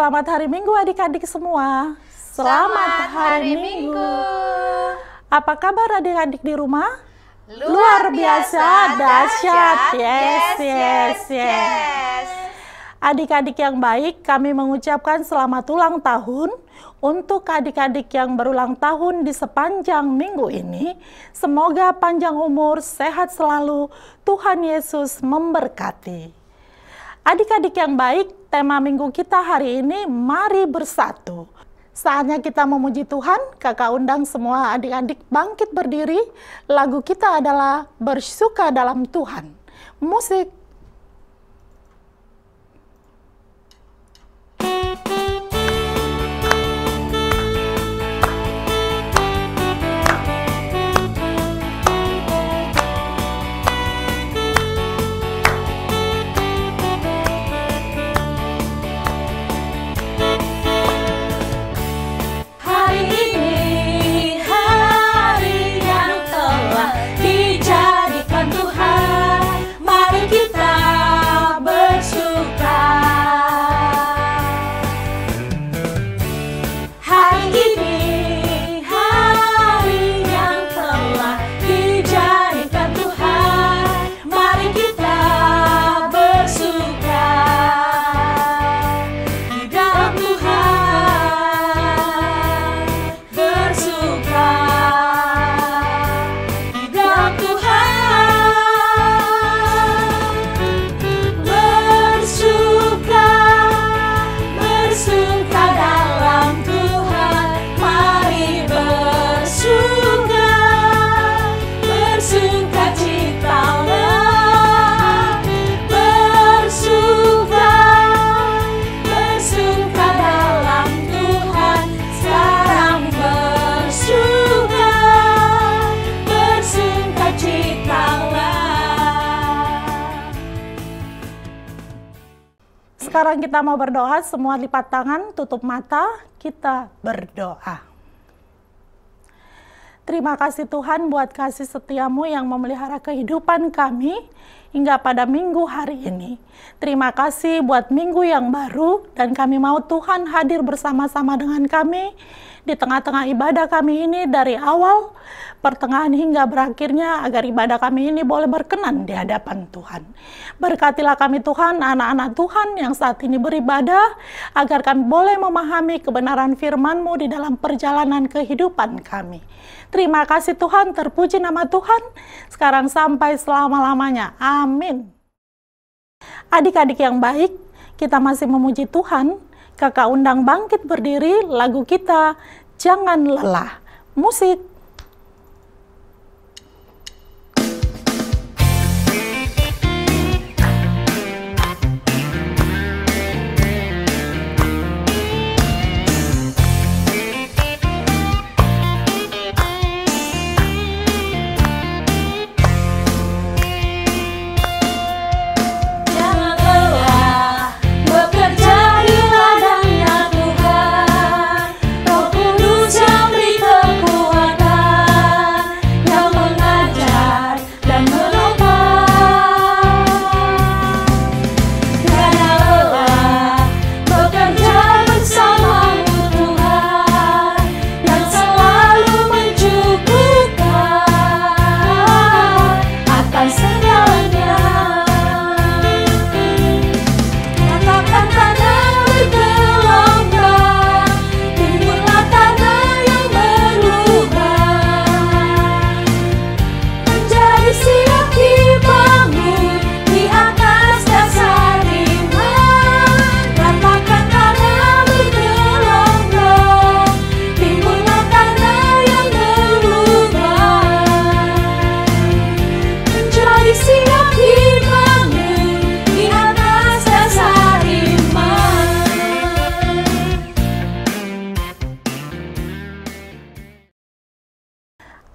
Selamat hari Minggu adik-adik semua. Selamat hari Minggu. Apa kabar adik-adik di rumah? Luar biasa, dahsyat. Yes. Adik-adik yang baik, kami mengucapkan selamat ulang tahun untuk adik-adik yang berulang tahun di sepanjang minggu ini. Semoga panjang umur, sehat selalu, Tuhan Yesus memberkati. Adik-adik yang baik, tema minggu kita hari ini, mari bersatu. Saatnya kita memuji Tuhan. Kakak undang semua adik-adik bangkit berdiri. Lagu kita adalah Bersuka Dalam Tuhan. Musik. Sekarang kita mau berdoa, semua lipat tangan, tutup mata, kita berdoa. Terima kasih Tuhan buat kasih setiamu yang memelihara kehidupan kami hingga pada minggu hari ini. Terima kasih buat minggu yang baru dan kami mau Tuhan hadir bersama-sama dengan kami di tengah-tengah ibadah kami ini dari awal, pertengahan hingga berakhirnya agar ibadah kami ini boleh berkenan di hadapan Tuhan. Berkatilah kami Tuhan, anak-anak Tuhan yang saat ini beribadah, agar kami boleh memahami kebenaran firman-Mu di dalam perjalanan kehidupan kami. Terima kasih Tuhan, terpuji nama Tuhan, sekarang sampai selama-lamanya. Amin. Adik-adik yang baik, kita masih memuji Tuhan. Kakak undang bangkit berdiri, lagu kita Jangan Lelah. Musik.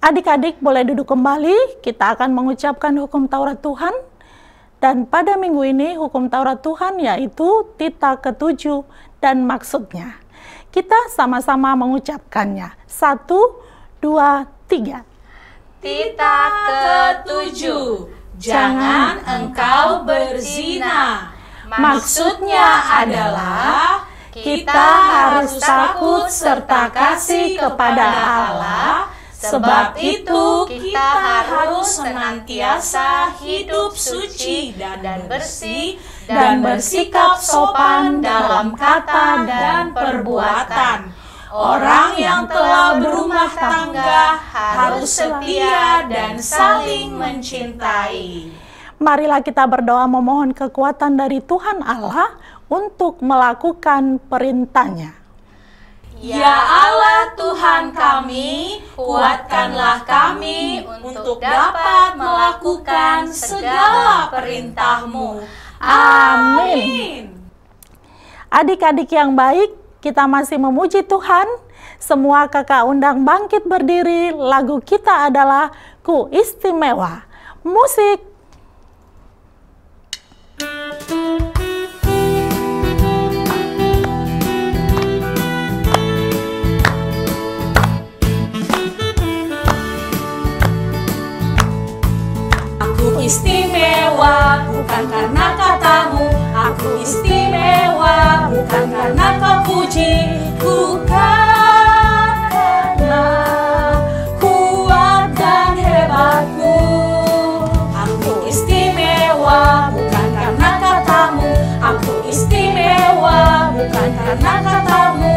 Adik-adik boleh duduk kembali, kita akan mengucapkan hukum Taurat Tuhan. Dan pada minggu ini hukum Taurat Tuhan yaitu Tita ke-7 dan maksudnya. Kita sama-sama mengucapkannya. 1, 2, 3. Tita ke-7, jangan engkau berzina. Maksudnya adalah kita harus takut serta kasih kepada Allah. Sebab itu kita harus senantiasa hidup suci dan bersih dan bersikap sopan dalam kata dan perbuatan. Orang yang telah berumah tangga harus setia dan saling mencintai. Marilah kita berdoa memohon kekuatan dari Tuhan Allah untuk melakukan perintah-Nya. Ya Allah Tuhan kami, kuatkanlah kami untuk dapat melakukan segala perintah-Mu. Amin. Adik-adik yang baik, kita masih memuji Tuhan. Semua kakak undang bangkit berdiri. Lagu kita adalah Ku Istimewa. Musik. Aku istimewa bukan karena katamu, aku istimewa bukan karena kau puji, bukan karena kuat dan hebatku. Aku istimewa bukan karena katamu, aku istimewa bukan karena katamu,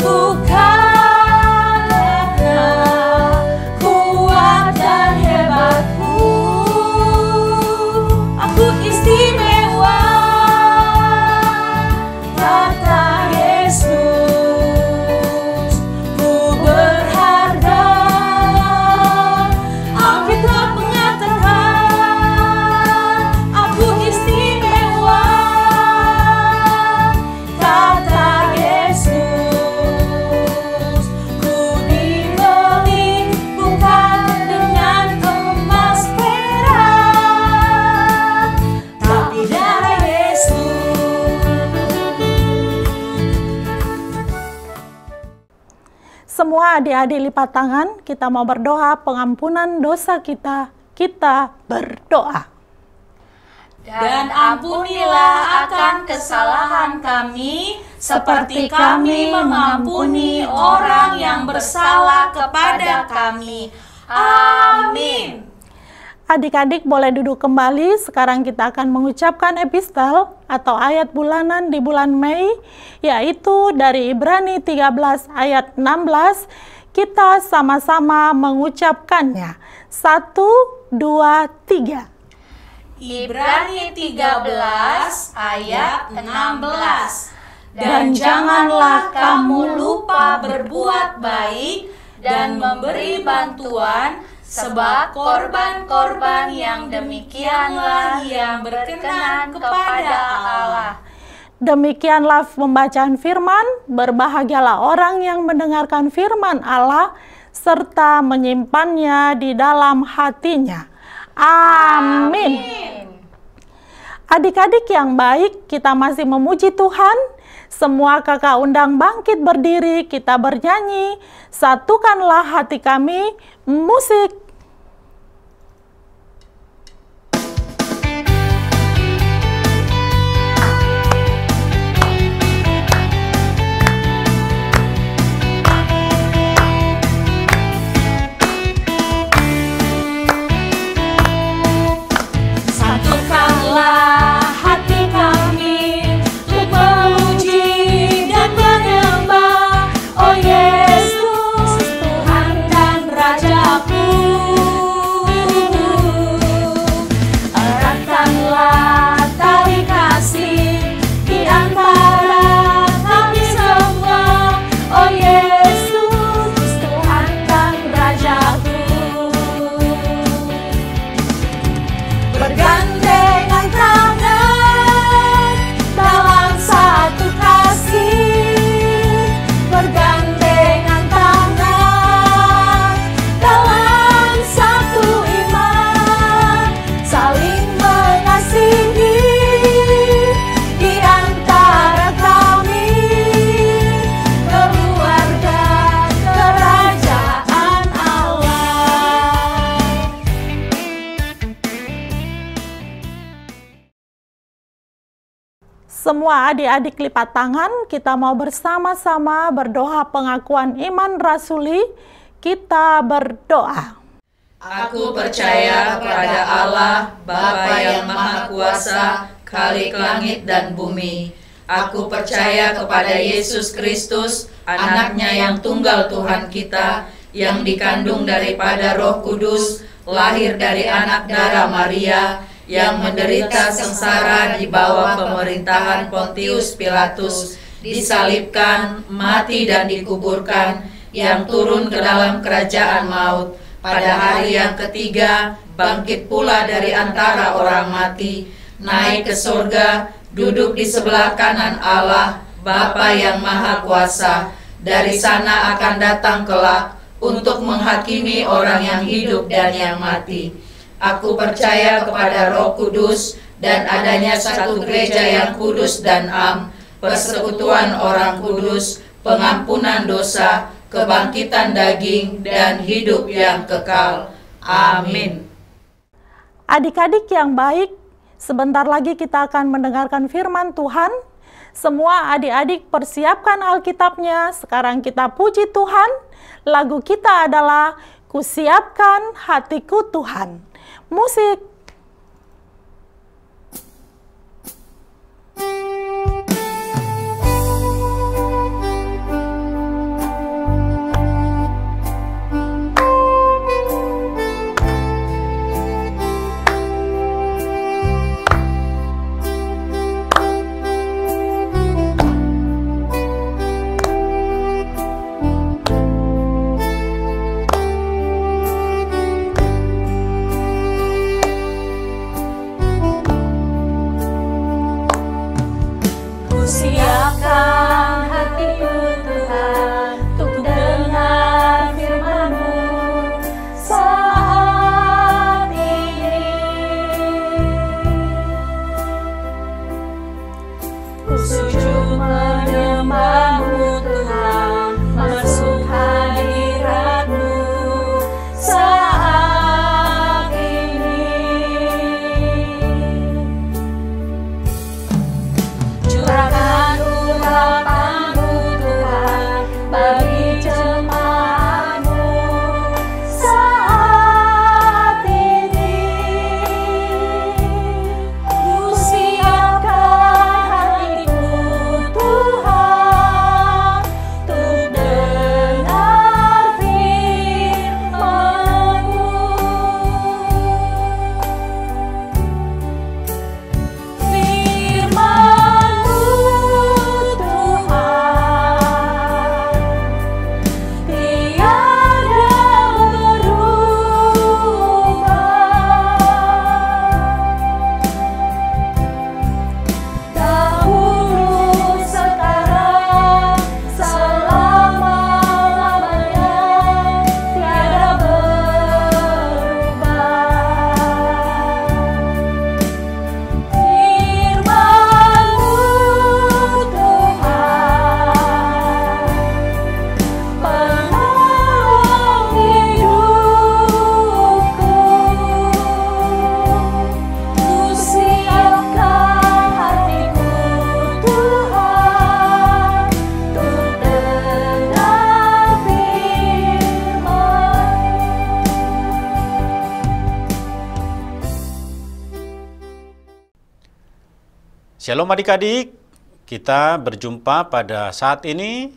bukan karena kuat dan hebatku. Aku istimewa, kata Yesus. Ku berharga, Alkitab mengatakan aku istimewa, kata Yesus. Ku dibeli bukan dengan emas perak, tapi darah Yesus. Semua adik-adik lipat tangan, kita mau berdoa pengampunan dosa kita. Kita berdoa. Dan ampunilah akan kesalahan kami, seperti kami mengampuni orang yang bersalah kepada kami. Amin. Adik-adik boleh duduk kembali. Sekarang kita akan mengucapkan epistel atau ayat bulanan di bulan Mei, yaitu dari Ibrani 13 ayat 16. Kita sama-sama mengucapkannya. 1, 2, 3. Ibrani 13 ayat 16. Dan janganlah kamu lupa berbuat baik dan memberi bantuan, sebab korban-korban yang demikianlah yang berkenan kepada Allah. Demikianlah pembacaan firman. Berbahagialah orang yang mendengarkan firman Allah serta menyimpannya di dalam hatinya. Amin. Adik-adik yang baik, kita masih memuji Tuhan. Semua kakak undang bangkit berdiri, kita bernyanyi. Satukanlah hati kami. Musik. Satukanlah hati kami untuk memuji dan menyembah, oh Yesus, Tuhan dan Rajaku. Semua adik-adik lipat tangan, kita mau bersama-sama berdoa pengakuan iman rasuli. Kita berdoa. Aku percaya kepada Allah, Bapa yang Maha Kuasa, Khalik langit dan bumi. Aku percaya kepada Yesus Kristus, anaknya yang tunggal Tuhan kita, yang dikandung daripada Roh Kudus, lahir dari anak darah Maria, yang menderita sengsara di bawah pemerintahan Pontius Pilatus, disalibkan, mati dan dikuburkan, yang turun ke dalam kerajaan maut, pada hari yang ketiga bangkit pula dari antara orang mati, naik ke surga, duduk di sebelah kanan Allah, Bapa yang Maha Kuasa. Dari sana akan datang kelak untuk menghakimi orang yang hidup dan yang mati. Aku percaya kepada Roh Kudus dan adanya satu gereja yang kudus dan am, persekutuan orang kudus, pengampunan dosa, kebangkitan daging, dan hidup yang kekal. Amin. Adik-adik yang baik, sebentar lagi kita akan mendengarkan firman Tuhan. Semua adik-adik persiapkan Alkitabnya. Sekarang kita puji Tuhan. Lagu kita adalah Kusiapkan Hatiku Tuhan. Musik. Siapkan hatiku Tuhan untuk dengar firman-Mu saat ini. Ku sujud menyembah-Mu Tuhan, masuk hadirat-Mu saat ini. Curahkan urapan-Mu Tuhan bagi jemaat-Mu saat ini. Ku siapkan hatiku Tuhan untuk dengar firman-Mu. Firman-Mu Tuhan tiada berubah, dahulu, sekarang, selama-lamanya tiada berubah. Firman-Mu Tuhan penolong hidupku. Ku siapkan hatiku Tuhan untuk dengar firman-Mu. Shalom adik-adik, kita berjumpa pada saat ini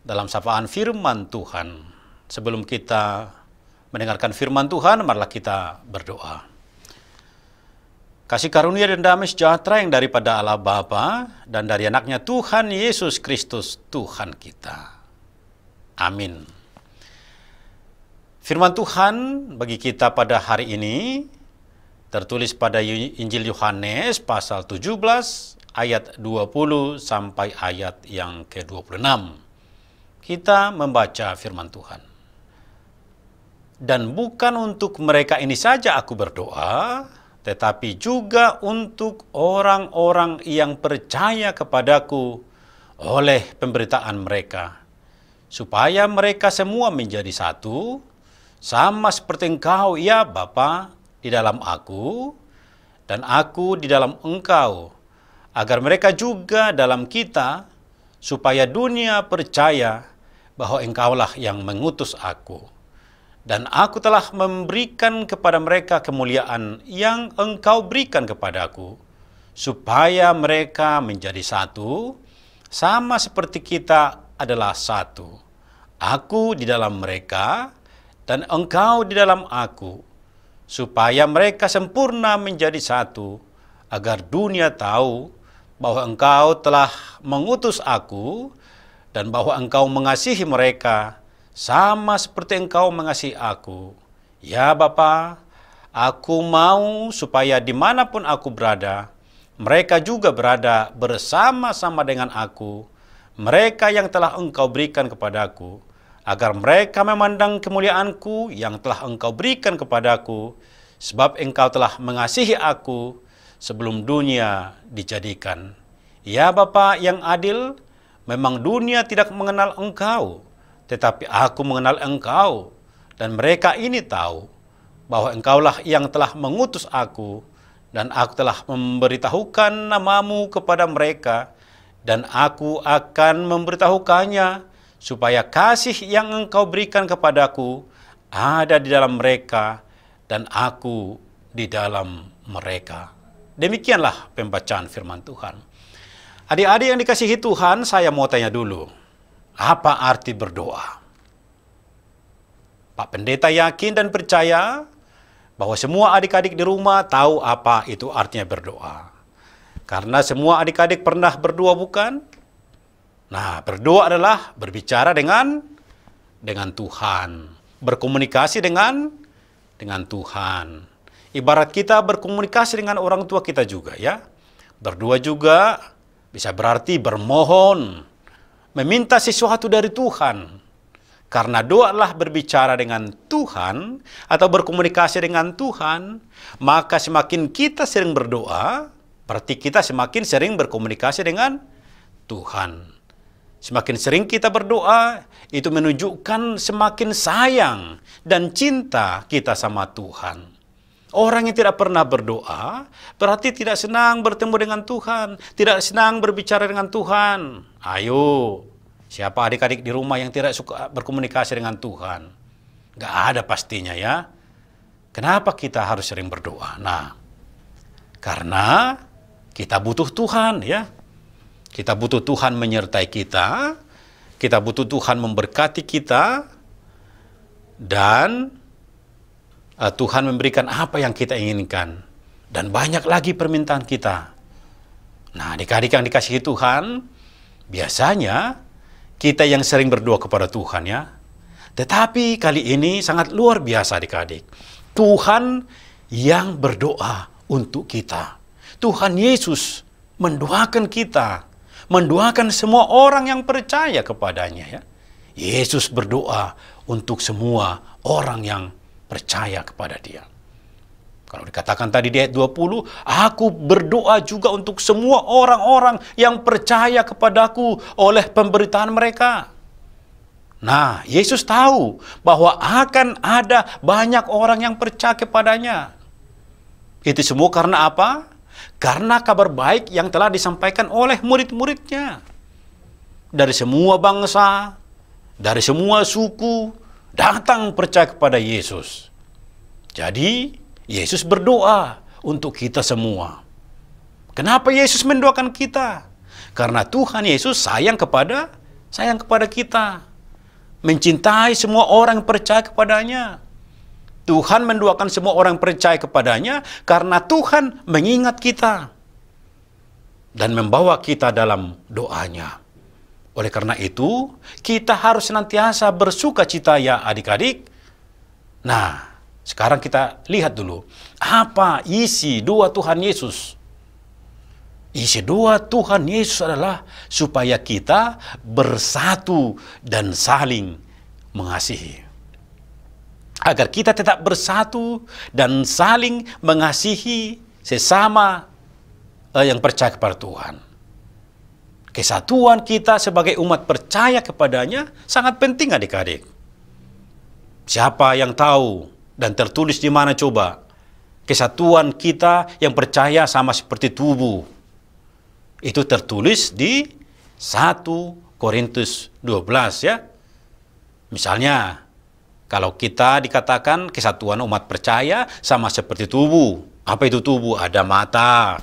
dalam sapaan firman Tuhan. Sebelum kita mendengarkan firman Tuhan, marilah kita berdoa. Kasih karunia dan damai sejahtera yang daripada Allah Bapa dan dari anaknya Tuhan Yesus Kristus Tuhan kita. Amin. Firman Tuhan bagi kita pada hari ini tertulis pada Injil Yohanes pasal 17 ayat 20 sampai ayat yang ke-26. Kita membaca firman Tuhan. Dan bukan untuk mereka ini saja aku berdoa, tetapi juga untuk orang-orang yang percaya kepadaku oleh pemberitaan mereka, supaya mereka semua menjadi satu, sama seperti Engkau, ya Bapa, di dalam aku, dan aku di dalam Engkau, agar mereka juga dalam kita, supaya dunia percaya bahwa Engkaulah yang mengutus aku. Dan aku telah memberikan kepada mereka kemuliaan yang Engkau berikan kepadaku, supaya mereka menjadi satu, sama seperti kita adalah satu. Aku di dalam mereka, dan Engkau di dalam aku, supaya mereka sempurna menjadi satu, agar dunia tahu bahwa Engkau telah mengutus aku, dan bahwa Engkau mengasihi mereka, sama seperti Engkau mengasihi aku. Ya Bapa, aku mau supaya dimanapun aku berada, mereka juga berada bersama-sama dengan aku, mereka yang telah Engkau berikan kepadaku, agar mereka memandang kemuliaanku yang telah Engkau berikan kepadaku, sebab Engkau telah mengasihi aku sebelum dunia dijadikan. Ya Bapa yang adil, memang dunia tidak mengenal Engkau, tetapi aku mengenal Engkau, dan mereka ini tahu bahwa Engkaulah yang telah mengutus aku, dan aku telah memberitahukan namamu kepada mereka, dan aku akan memberitahukannya, supaya kasih yang Engkau berikan kepadaku ada di dalam mereka, dan aku di dalam mereka. Demikianlah pembacaan firman Tuhan. Adik-adik yang dikasihi Tuhan, saya mau tanya dulu, apa arti berdoa? Pak Pendeta yakin dan percaya bahwa semua adik-adik di rumah tahu apa itu artinya berdoa. Karena semua adik-adik pernah berdoa, bukan? Nah, berdoa adalah berbicara dengan Tuhan, berkomunikasi dengan Tuhan. Ibarat kita berkomunikasi dengan orang tua kita juga, ya. Berdoa juga bisa berarti bermohon, meminta sesuatu dari Tuhan. Karena doa adalah berbicara dengan Tuhan atau berkomunikasi dengan Tuhan, maka semakin kita sering berdoa, berarti kita semakin sering berkomunikasi dengan Tuhan. Semakin sering kita berdoa, itu menunjukkan semakin sayang dan cinta kita sama Tuhan. Orang yang tidak pernah berdoa, berarti tidak senang bertemu dengan Tuhan, tidak senang berbicara dengan Tuhan. Ayo, siapa adik-adik di rumah yang tidak suka berkomunikasi dengan Tuhan? Gak ada pastinya, ya. Kenapa kita harus sering berdoa? Nah, karena kita butuh Tuhan, ya. Kita butuh Tuhan menyertai kita butuh Tuhan memberkati kita, dan Tuhan memberikan apa yang kita inginkan, dan banyak lagi permintaan kita. Nah, adik-adik yang dikasihi Tuhan, biasanya kita yang sering berdoa kepada Tuhan, ya. Tetapi kali ini sangat luar biasa adik-adik. Tuhan yang berdoa untuk kita. Tuhan Yesus mendoakan kita, mendoakan semua orang yang percaya kepadanya, ya. Yesus berdoa untuk semua orang yang percaya kepada Dia. Kalau dikatakan tadi di ayat 20, aku berdoa juga untuk semua orang-orang yang percaya kepadaku oleh pemberitaan mereka. Nah, Yesus tahu bahwa akan ada banyak orang yang percaya kepadanya. Itu semua karena apa? Karena kabar baik yang telah disampaikan oleh murid-muridnya. Dari semua bangsa, dari semua suku, datang percaya kepada Yesus. Jadi, Yesus berdoa untuk kita semua. Kenapa Yesus mendoakan kita? Karena Tuhan Yesus sayang kepada kita. Mencintai semua orang yang percaya kepadanya. Tuhan mendoakan semua orang percaya kepadanya karena Tuhan mengingat kita dan membawa kita dalam doanya. Oleh karena itu, kita harus senantiasa bersuka cita, ya adik-adik. Nah, sekarang kita lihat dulu, apa isi doa Tuhan Yesus? Isi doa Tuhan Yesus adalah supaya kita bersatu dan saling mengasihi. Agar kita tetap bersatu dan saling mengasihi sesama yang percaya kepada Tuhan. Kesatuan kita sebagai umat percaya kepadanya sangat penting adik-adik. Siapa yang tahu dan tertulis di mana coba? Kesatuan kita yang percaya sama seperti tubuh. Itu tertulis di 1 Korintus 12 ya. Misalnya, kalau kita dikatakan kesatuan umat percaya sama seperti tubuh. Apa itu tubuh? Ada mata,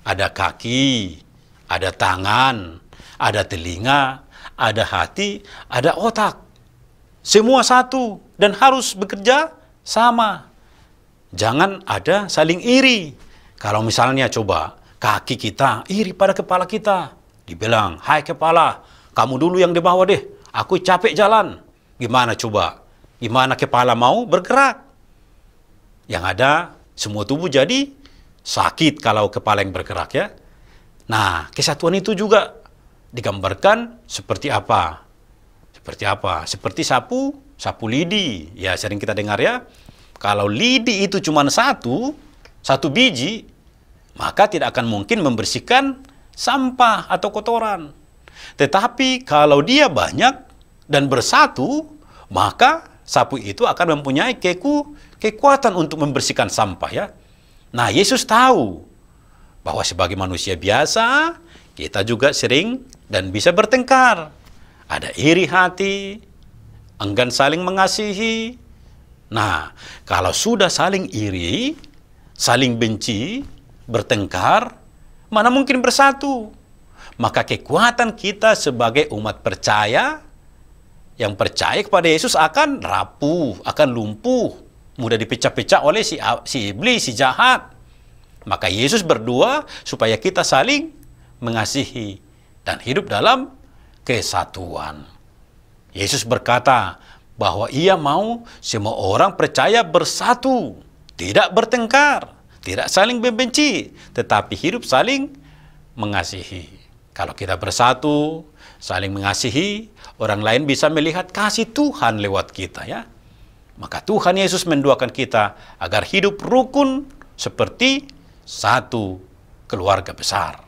ada kaki, ada tangan, ada telinga, ada hati, ada otak. Semua satu dan harus bekerja sama. Jangan ada saling iri. Kalau misalnya coba kaki kita iri pada kepala kita. Dibilang, hai kepala, kamu dulu yang di bawah deh. Aku capek jalan. Gimana coba? Gimana kepala mau bergerak? Yang ada semua tubuh jadi sakit kalau kepala yang bergerak ya. Nah, kesatuan itu juga digambarkan seperti apa? Seperti apa? Seperti sapu lidi. Ya, sering kita dengar ya. Kalau lidi itu cuma satu biji, maka tidak akan mungkin membersihkan sampah atau kotoran. Tetapi kalau dia banyak dan bersatu, maka sapu itu akan mempunyai kekuatan untuk membersihkan sampah ya. Nah, Yesus tahu bahwa sebagai manusia biasa, kita juga sering dan bisa bertengkar. Ada iri hati, enggan saling mengasihi. Nah, kalau sudah saling iri, saling benci, bertengkar, mana mungkin bersatu? Maka kekuatan kita sebagai umat percaya, yang percaya kepada Yesus akan rapuh, akan lumpuh, mudah dipecah-pecah oleh si iblis, si jahat. Maka Yesus berdoa supaya kita saling mengasihi dan hidup dalam kesatuan. Yesus berkata bahwa ia mau semua orang percaya bersatu, tidak bertengkar, tidak saling membenci, tetapi hidup saling mengasihi. Kalau kita bersatu, saling mengasihi, orang lain bisa melihat kasih Tuhan lewat kita ya. Maka Tuhan Yesus mendoakan kita agar hidup rukun seperti satu keluarga besar.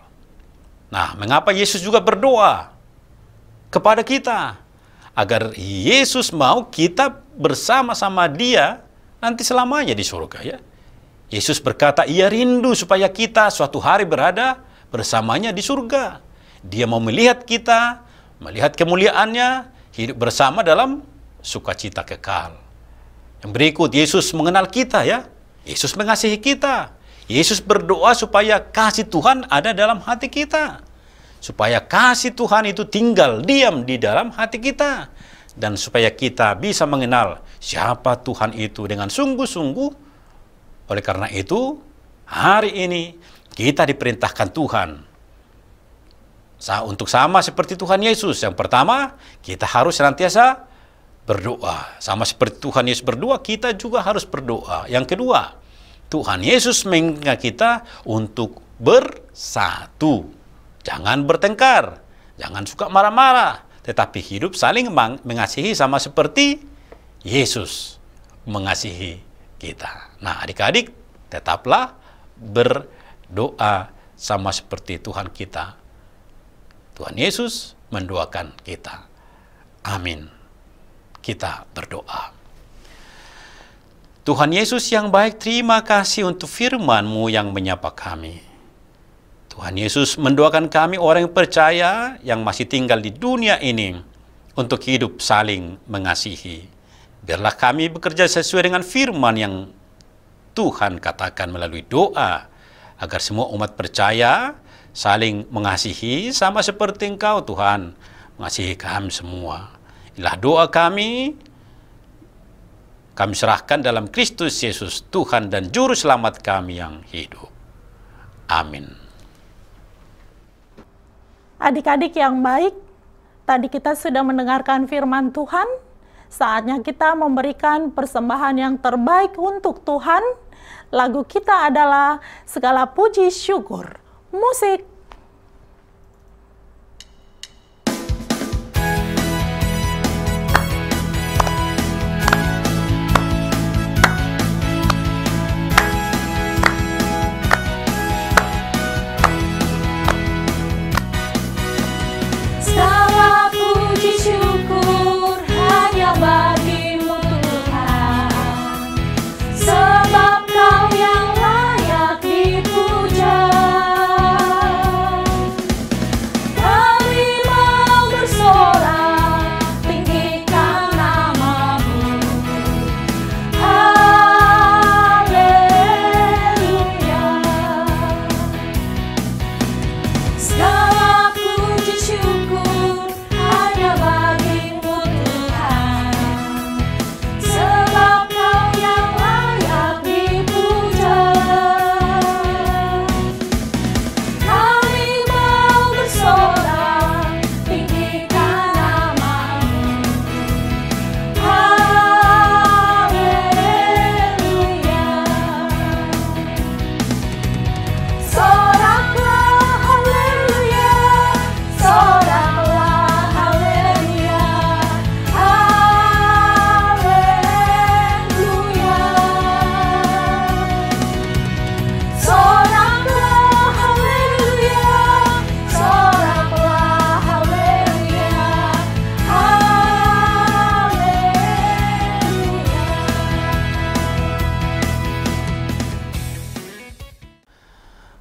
Nah, mengapa Yesus juga berdoa kepada kita? Agar Yesus mau kita bersama-sama Dia nanti selamanya di surga ya. Yesus berkata, ia rindu supaya kita suatu hari berada bersamanya di surga. Dia mau melihat kita, melihat kemuliaannya, hidup bersama dalam sukacita kekal. Yang berikut, Yesus mengenal kita ya. Yesus mengasihi kita. Yesus berdoa supaya kasih Tuhan ada dalam hati kita. Supaya kasih Tuhan itu tinggal, diam di dalam hati kita. Dan supaya kita bisa mengenal siapa Tuhan itu dengan sungguh-sungguh. Oleh karena itu, hari ini kita diperintahkan Tuhan untuk sama seperti Tuhan Yesus. Yang pertama, kita harus senantiasa berdoa. Sama seperti Tuhan Yesus berdoa, kita juga harus berdoa. Yang kedua, Tuhan Yesus mengingat kita untuk bersatu. Jangan bertengkar, jangan suka marah-marah, tetapi hidup saling mengasihi sama seperti Yesus mengasihi kita. Nah, adik-adik, tetaplah berdoa sama seperti Tuhan kita. Tuhan Yesus mendoakan kita. Amin. Kita berdoa. Tuhan Yesus yang baik, terima kasih untuk firman-Mu yang menyapa kami. Tuhan Yesus mendoakan kami orang yang percaya yang masih tinggal di dunia ini untuk hidup saling mengasihi. Biarlah kami bekerja sesuai dengan firman yang Tuhan katakan melalui doa, agar semua umat percaya saling mengasihi sama seperti Engkau Tuhan mengasihi kami semua. Inilah doa kami serahkan dalam Kristus Yesus, Tuhan dan Juru Selamat kami yang hidup. Amin. Adik-adik yang baik, tadi kita sudah mendengarkan firman Tuhan. Saatnya kita memberikan persembahan yang terbaik untuk Tuhan. Lagu kita adalah Segala Puji Syukur. Musik. Segala puji syukur hanya bagi-Mu Tuhan, sebab Kau yang layak dipuja.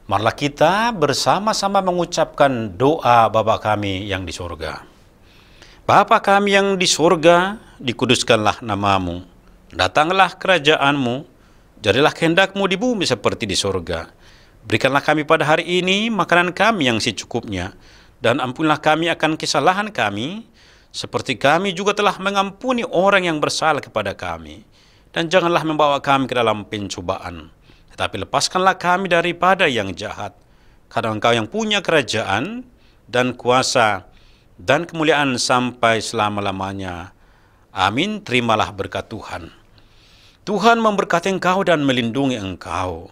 Marilah kita bersama-sama mengucapkan doa Bapa kami yang di surga. Bapa kami yang di surga, dikuduskanlah namamu. Datanglah kerajaanmu, jadilah kehendakmu di bumi seperti di surga. Berikanlah kami pada hari ini makanan kami yang secukupnya, dan ampunilah kami akan kesalahan kami, seperti kami juga telah mengampuni orang yang bersalah kepada kami. Dan janganlah membawa kami ke dalam pencobaan, tetapi lepaskanlah kami daripada yang jahat. Karena Engkau yang punya kerajaan dan kuasa dan kemuliaan sampai selama-lamanya. Amin. Terimalah berkat Tuhan. Tuhan memberkati engkau dan melindungi engkau.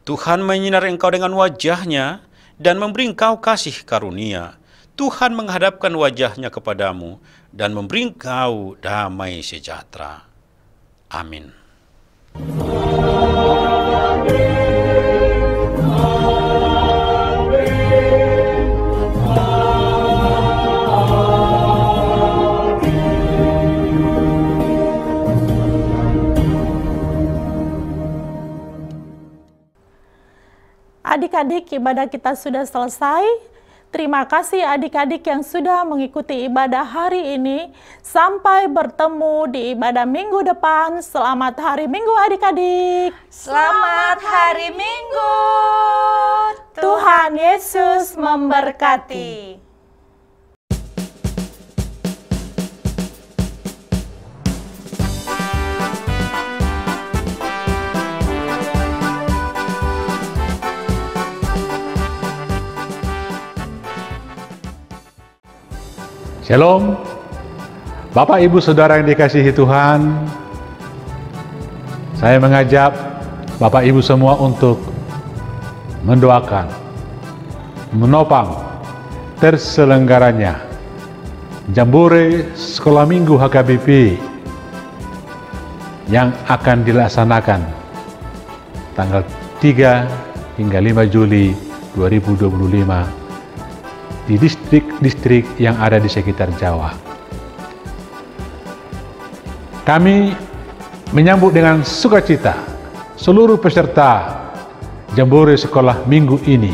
Tuhan menyinari engkau dengan wajah-Nya dan memberi engkau kasih karunia. Tuhan menghadapkan wajah-Nya kepadamu dan memberi engkau damai sejahtera. Amin. Adik-adik, ibadah kita sudah selesai. Terima kasih adik-adik yang sudah mengikuti ibadah hari ini. Sampai bertemu di ibadah minggu depan. Selamat hari Minggu adik-adik. Selamat hari Minggu. Tuhan Yesus memberkati. Shalom, Bapak Ibu Saudara yang dikasihi Tuhan. Saya mengajak Bapak Ibu semua untuk mendoakan, menopang terselenggaranya Jambore Sekolah Minggu HKBP yang akan dilaksanakan tanggal 3 hingga 5 Juli 2025 di distrik-distrik yang ada di sekitar Jawa. Kami menyambut dengan sukacita seluruh peserta Jambore Sekolah Minggu ini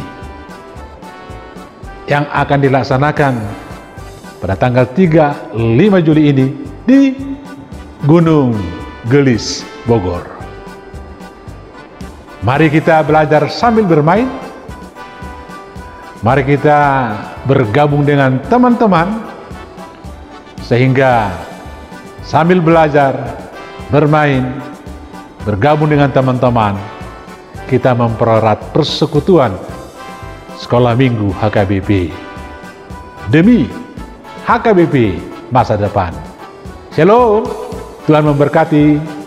yang akan dilaksanakan pada tanggal 3-5 Juli ini di Gunung Gelis, Bogor. Mari kita belajar sambil bermain. Mari kita bergabung dengan teman-teman sehingga sambil belajar, bermain, bergabung dengan teman-teman, kita mempererat persekutuan Sekolah Minggu HKBP demi HKBP masa depan. Shalom, Tuhan memberkati.